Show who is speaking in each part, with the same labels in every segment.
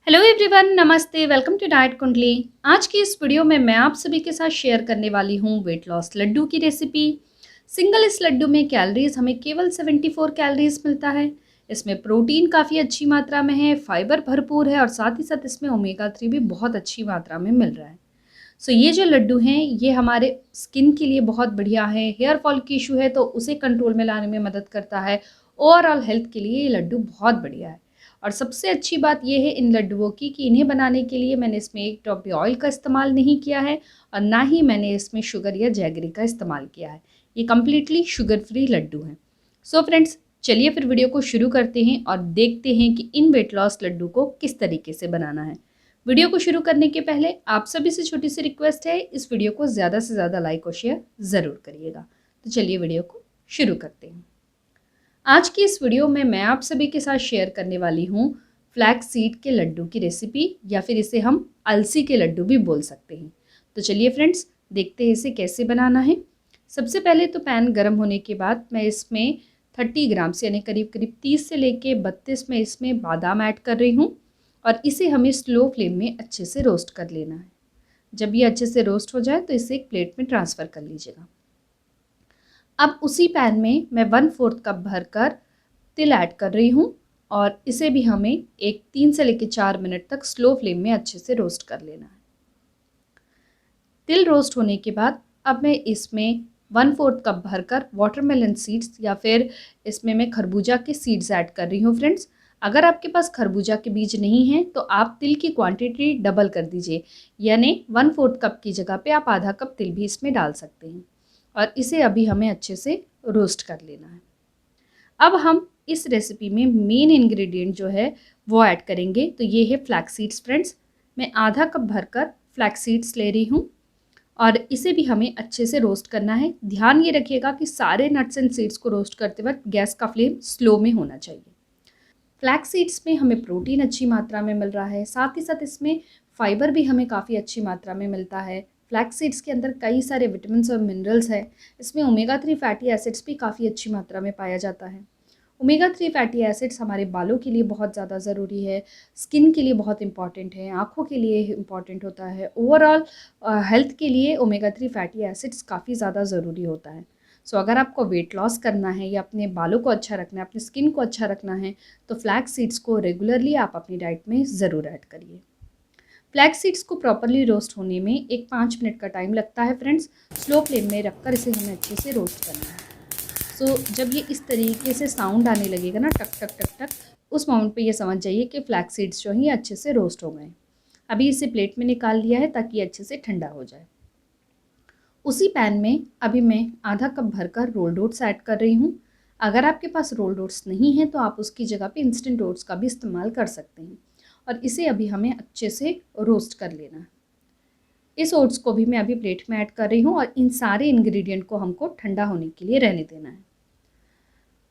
Speaker 1: Hello everyone, नमस्ते। Welcome to diet कुंडली। आज की इस वीडियो में मैं आप सभी के साथ शेयर करने वाली हूँ वेट लॉस लड्डू की रेसिपी। सिंगल इस लड्डू में कैलोरीज हमें केवल 74 कैलोरीज मिलता है। इसमें प्रोटीन काफ़ी अच्छी मात्रा में है, फाइबर भरपूर है और साथ ही साथ इसमें ओमेगा 3 भी बहुत अच्छी मात्रा में मिल रहा है। सो ये जो लड्डू हैं ये हमारे स्किन के लिए बहुत बढ़िया है। हेयर फॉल की इशू है तो उसे कंट्रोल में लाने में मदद करता है। ओवरऑल हेल्थ के लिए ये लड्डू बहुत बढ़िया है। और सबसे अच्छी बात ये है इन लड्डुओं की कि इन्हें बनाने के लिए मैंने इसमें एक ड्रॉप भी ऑयल का इस्तेमाल नहीं किया है और ना ही मैंने इसमें शुगर या जैगरी का इस्तेमाल किया है। ये कम्प्लीटली शुगर फ्री लड्डू हैं। सो फ्रेंड्स, चलिए फिर वीडियो को शुरू करते हैं और देखते हैं कि इन वेट लॉस लड्डू को किस तरीके से बनाना है। वीडियो को शुरू करने के पहले आप सभी से छोटी सी रिक्वेस्ट है, इस वीडियो को ज़्यादा से ज़्यादा लाइक और शेयर ज़रूर करिएगा। तो चलिए वीडियो को शुरू करते हैं। आज की इस वीडियो में मैं आप सभी के साथ शेयर करने वाली हूँ फ्लैक्स सीड के लड्डू की रेसिपी, या फिर इसे हम अलसी के लड्डू भी बोल सकते हैं। तो चलिए फ्रेंड्स, देखते हैं इसे कैसे बनाना है। सबसे पहले तो पैन गर्म होने के बाद मैं इसमें 30 ग्राम से यानी करीब करीब 30 से लेके 32 में इसमें बादाम ऐड कर रही हूँ और इसे हमें स्लो फ्लेम में अच्छे से रोस्ट कर लेना है। जब ये अच्छे से रोस्ट हो जाए तो इसे एक प्लेट में ट्रांसफ़र कर लीजिएगा। अब उसी पैन में मैं 1/4 कप भरकर तिल ऐड कर रही हूँ और इसे भी हमें एक 3 से लेकर 4 मिनट तक स्लो फ्लेम में अच्छे से रोस्ट कर लेना है। तिल रोस्ट होने के बाद अब मैं इसमें 1/4 कप भरकर वाटरमेलन सीड्स या फिर इसमें मैं खरबूजा के सीड्स ऐड कर रही हूँ। फ्रेंड्स, अगर आपके पास खरबूजा के बीज नहीं हैं तो आप तिल की क्वांटिटी डबल कर दीजिए, यानी 1/4 कप की जगह पे आप आधा कप तिल भी इसमें डाल सकते हैं। और इसे अभी हमें अच्छे से रोस्ट कर लेना है। अब हम इस रेसिपी में मेन इंग्रेडिएंट जो है वो ऐड करेंगे। तो ये है फ्लैक्स सीड्स। फ्रेंड्स, मैं आधा कप भरकर फ्लैक्स सीड्स ले रही हूँ और इसे भी हमें अच्छे से रोस्ट करना है। ध्यान ये रखिएगा कि सारे नट्स एंड सीड्स को रोस्ट करते वक्त गैस का फ्लेम स्लो में होना चाहिए। फ्लैक्स सीड्स में हमें प्रोटीन अच्छी मात्रा में मिल रहा है, साथ ही साथ इसमें फाइबर भी हमें काफ़ी अच्छी मात्रा में मिलता है। फ्लैक्स सीड्स के अंदर कई सारे विटामिन्स और मिनरल्स हैं। इसमें ओमेगा 3 फैटी एसिड्स भी काफ़ी अच्छी मात्रा में पाया जाता है। ओमेगा 3 फैटी एसिड्स हमारे बालों के लिए बहुत ज़्यादा ज़रूरी है, स्किन के लिए बहुत इंपॉर्टेंट है, आँखों के लिए इम्पॉर्टेंट होता है। ओवरऑल हेल्थ के लिए ओमेगा 3 फैटी एसिड्स काफ़ी ज़्यादा ज़रूरी होता है। सो अगर आपको वेट लॉस करना है या अपने बालों को अच्छा रखना है, अपनी स्किन को अच्छा रखना है, तो फ्लैक्स सीड्स को रेगुलरली आप अपनी डाइट में ज़रूर ऐड करिए। फ्लैक्स सीड्स को प्रॉपरली रोस्ट होने में एक 5 मिनट का टाइम लगता है। फ्रेंड्स, स्लो फ्लेम में रखकर इसे हमें अच्छे से रोस्ट करना है। सो जब ये इस तरीके से साउंड आने लगेगा ना, टक टक टक टक, उस मोमेंट पे ये समझ जाइए कि फ्लैक्स सीड्स जो हैं ये अच्छे से रोस्ट हो गए। अभी इसे प्लेट में निकाल लिया है ताकि अच्छे से ठंडा हो जाए। उसी पैन में अभी मैं आधा कप भरकर रोल्ड ओट्स ऐड कर रही हूँ। अगर आपके पास रोल्ड ओट्स नहीं है तो आप उसकी जगह पे इंस्टेंट ओट्स का भी इस्तेमाल कर सकते हैं। और इसे अभी हमें अच्छे से रोस्ट कर लेना है। इस ओट्स को भी मैं अभी प्लेट में ऐड कर रही हूँ और इन सारे इंग्रेडिएंट को हमको ठंडा होने के लिए रहने देना है।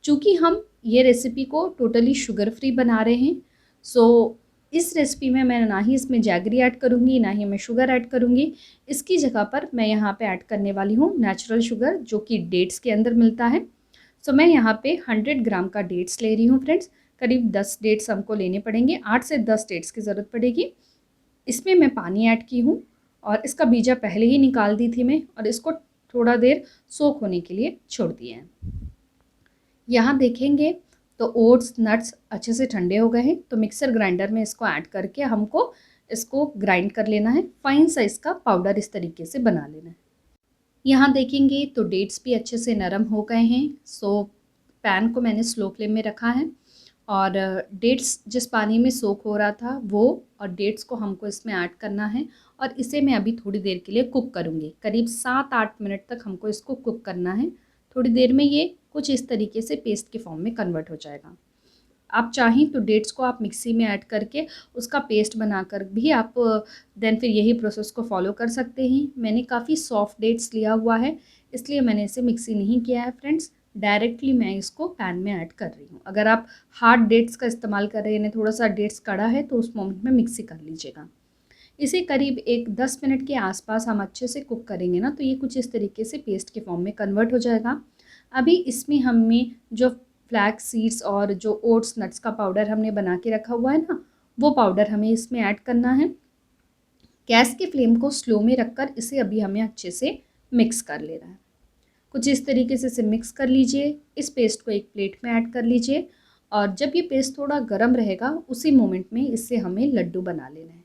Speaker 1: चूँकि हम ये रेसिपी को टोटली शुगर फ्री बना रहे हैं, सो इस रेसिपी में मैं ना ही इसमें जैगरी ऐड करूँगी, ना ही मैं शुगर ऐड करूँगी। इसकी जगह पर मैं यहाँ पे ऐड करने वाली हूँ नेचुरल शुगर, जो कि डेट्स के अंदर मिलता है। सो मैं यहाँ पे 100 ग्राम का डेट्स ले रही हूँ। फ्रेंड्स, करीब 10 डेट्स हमको लेने पड़ेंगे, 8 से 10 डेट्स की ज़रूरत पड़ेगी। इसमें मैं पानी ऐड की हूँ और इसका बीजा पहले ही निकाल दी थी मैं, और इसको थोड़ा देर सोक होने के लिए छोड़ दिया है। यहाँ देखेंगे तो ओट्स नट्स अच्छे से ठंडे हो गए हैं, तो मिक्सर ग्राइंडर में इसको ऐड करके हमको इसको ग्राइंड कर लेना है। फाइन साइज़ का पाउडर इस तरीके से बना लेना है। यहाँ देखेंगे तो डेट्स भी अच्छे से नरम हो गए हैं। सो पैन को मैंने स्लो फ्लेम में रखा है और डेट्स जिस पानी में सोक हो रहा था वो और डेट्स को हमको इसमें ऐड करना है और इसे मैं अभी थोड़ी देर के लिए कुक करूँगी। करीब 7-8 मिनट तक हमको इसको कुक करना है। थोड़ी देर में ये कुछ इस तरीके से पेस्ट के फॉर्म में कन्वर्ट हो जाएगा। आप चाहें तो डेट्स को आप मिक्सी में ऐड करके उसका पेस्ट बनाकर भी आप देन फिर यही प्रोसेस को फॉलो कर सकते हैं। मैंने काफ़ी सॉफ्ट डेट्स लिया हुआ है, इसलिए मैंने इसे मिक्सी नहीं किया है। फ्रेंड्स, डायरेक्टली मैं इसको पैन में ऐड कर रही हूँ। अगर आप हार्ड डेट्स का इस्तेमाल कर रहे हैं, थोड़ा सा डेट्स कड़ा है, तो उस मोमेंट में मिक्सी कर लीजिएगा। इसे करीब एक 10 मिनट के आसपास हम अच्छे से कुक करेंगे ना, तो ये कुछ इस तरीके से पेस्ट के फॉर्म में कन्वर्ट हो जाएगा। अभी इसमें हमें जो फ्लैक्स सीड्स और जो ओट्स नट्स का पाउडर हमने बना के रखा हुआ है ना, वो पाउडर हमें इसमें ऐड करना है। गैस की फ्लेम को स्लो में रखकर इसे अभी हमें अच्छे से मिक्स कर लेना है। कुछ इस तरीके से इसे मिक्स कर लीजिए। इस पेस्ट को एक प्लेट में ऐड कर लीजिए और जब ये पेस्ट थोड़ा गर्म रहेगा उसी मोमेंट में इससे हमें लड्डू बना लेना है।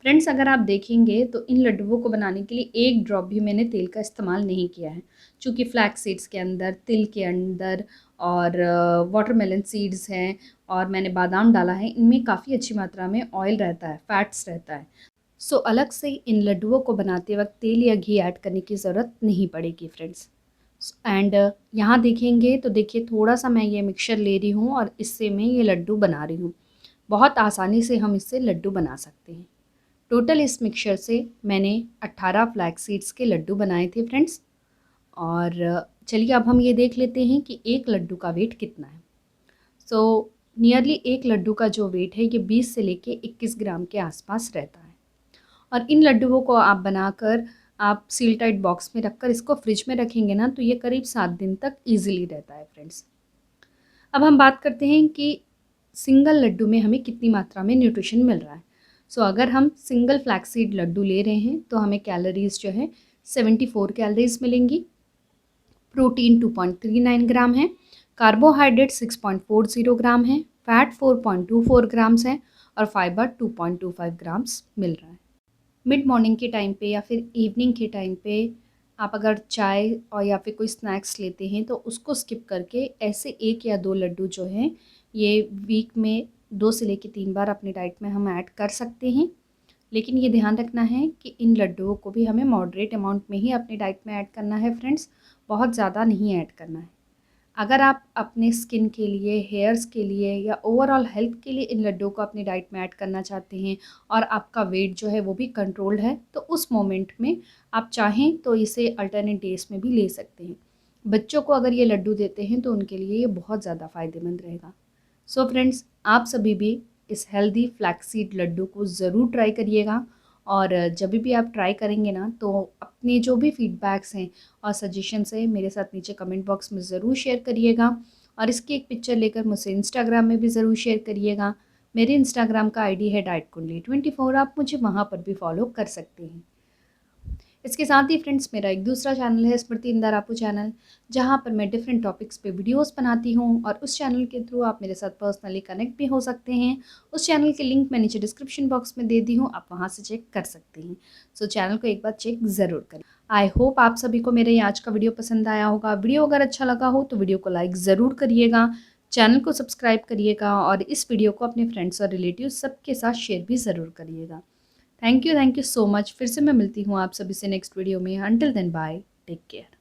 Speaker 1: फ्रेंड्स, अगर आप देखेंगे तो इन लड्डुओं को बनाने के लिए एक ड्रॉप भी मैंने तेल का इस्तेमाल नहीं किया है, क्योंकि फ्लैक्स सीड्स के अंदर, तिल के अंदर और वाटरमेलन सीड्स हैं और मैंने बादाम डाला है, इनमें काफ़ी अच्छी मात्रा में ऑयल रहता है, फैट्स रहता है। सो अलग से इन लड्डुओं को बनाते वक्त तेल या घी ऐड करने की ज़रूरत नहीं पड़ेगी फ्रेंड्स। एंड यहाँ देखेंगे तो देखिए थोड़ा सा मैं ये मिक्सचर ले रही हूँ और इससे मैं ये लड्डू बना रही हूँ। बहुत आसानी से हम इससे लड्डू बना सकते हैं। टोटल इस मिक्सचर से मैंने 18 फ्लैक्स सीड्स के लड्डू बनाए थे फ्रेंड्स। और चलिए अब हम ये देख लेते हैं कि एक लड्डू का वेट कितना है। सो नियरली एक लड्डू का जो वेट है ये 20 से लेके 21 ग्राम के आसपास रहता है। और इन लड्डुओं को आप बनाकर आप सील टाइट बॉक्स में रखकर इसको फ्रिज में रखेंगे ना तो ये करीब 7 दिन तक ईजिली रहता है फ्रेंड्स। अब हम बात करते हैं कि सिंगल लड्डू में हमें कितनी मात्रा में न्यूट्रिशन मिल रहा है। सो अगर हम सिंगल फ्लैक्सीड लड्डू ले रहे हैं तो हमें कैलोरीज़ जो है 74 कैलोरीज़ मिलेंगी। प्रोटीन 2.39 ग्राम है, कार्बोहाइड्रेट 6.40 ग्राम है, फैट 4.24 ग्राम्स है और फाइबर 2.25 ग्राम्स मिल रहा है। मिड मॉर्निंग के टाइम पे या फिर इवनिंग के टाइम पे आप अगर चाय और या फिर कोई स्नैक्स लेते हैं तो उसको स्किप करके ऐसे 1 या 2 लड्डू जो हैं ये वीक में 2 से लेके 3 बार अपनी डाइट में हम ऐड कर सकते हैं। लेकिन ये ध्यान रखना है कि इन लड्डुओं को भी हमें मॉडरेट अमाउंट में ही अपनी डाइट में ऐड करना है फ्रेंड्स, बहुत ज़्यादा नहीं ऐड करना है। अगर आप अपने स्किन के लिए, हेयर्स के लिए या ओवरऑल हेल्थ के लिए इन लड्डुओं को अपनी डाइट में ऐड करना चाहते हैं और आपका वेट जो है वो भी कंट्रोल्ड है, तो उस मोमेंट में आप चाहें तो इसे अल्टरनेट डेज़ में भी ले सकते हैं। बच्चों को अगर ये लड्डू देते हैं तो उनके लिए ये बहुत ज़्यादा फ़ायदेमंद रहेगा। सो फ्रेंड्स, आप सभी भी इस हेल्दी फ्लैक्सीड लड्डू को ज़रूर ट्राई करिएगा और जब भी आप ट्राई करेंगे ना तो अपने जो भी फीडबैक्स हैं और सजेशंस हैं मेरे साथ नीचे कमेंट बॉक्स में ज़रूर शेयर करिएगा और इसकी एक पिक्चर लेकर मुझसे इंस्टाग्राम में भी ज़रूर शेयर करिएगा। मेरे इंस्टाग्राम का आईडी है डाइट कुंडली 24, आप मुझे वहाँ पर भी फॉलो कर सकते हैं। इसके साथ ही फ्रेंड्स मेरा एक दूसरा चैनल है स्मृति इंदार आपू चैनल, जहाँ पर मैं डिफरेंट टॉपिक्स पे वीडियोस बनाती हूँ और उस चैनल के थ्रू आप मेरे साथ पर्सनली कनेक्ट भी हो सकते हैं। उस चैनल के लिंक मैं नीचे डिस्क्रिप्शन बॉक्स में दे दी हूँ, आप वहाँ से चेक कर सकते हैं। सो चैनल को एक बार चेक ज़रूर करें। आई होप आप सभी को मेरे आज का वीडियो पसंद आया होगा। वीडियो अगर अच्छा लगा हो तो वीडियो को लाइक ज़रूर करिएगा, चैनल को सब्सक्राइब करिएगा और इस वीडियो को अपने फ्रेंड्स और रिलेटिव सबके साथ शेयर भी ज़रूर करिएगा। Thank you so much. फिर से मैं मिलती हूँ आप सभी से नेक्स्ट वीडियो में। Until then bye, take care.